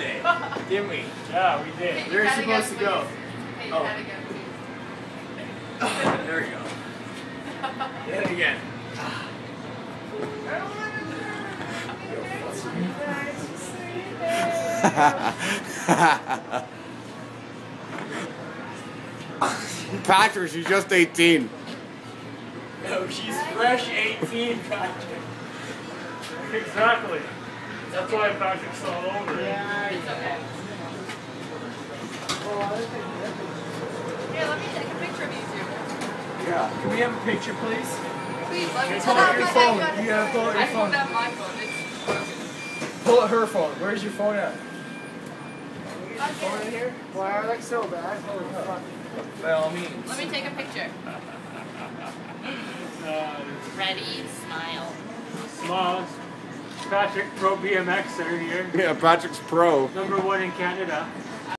today, didn't we? Yeah, we did. Where are you supposed to go? Okay, Oh. head again, There we go. Hit it again. Patrick, she's just 18. No, she's fresh 18, Patrick. Exactly. That's why Patrick's all over it. It's okay. Here, let me take a picture of you two. Yeah. Can we have a picture, please? Please, let me Pull out your phone. You gotta pull out your I phone. don't have my phone. It's broken. Pull out her phone. Where's your phone at? Phone in here? Why are they so bad? By all means. Let me take a picture. Ready, smile. Smiles. Patrick, pro BMXer here. Yeah, Patrick's pro. #1 in Canada.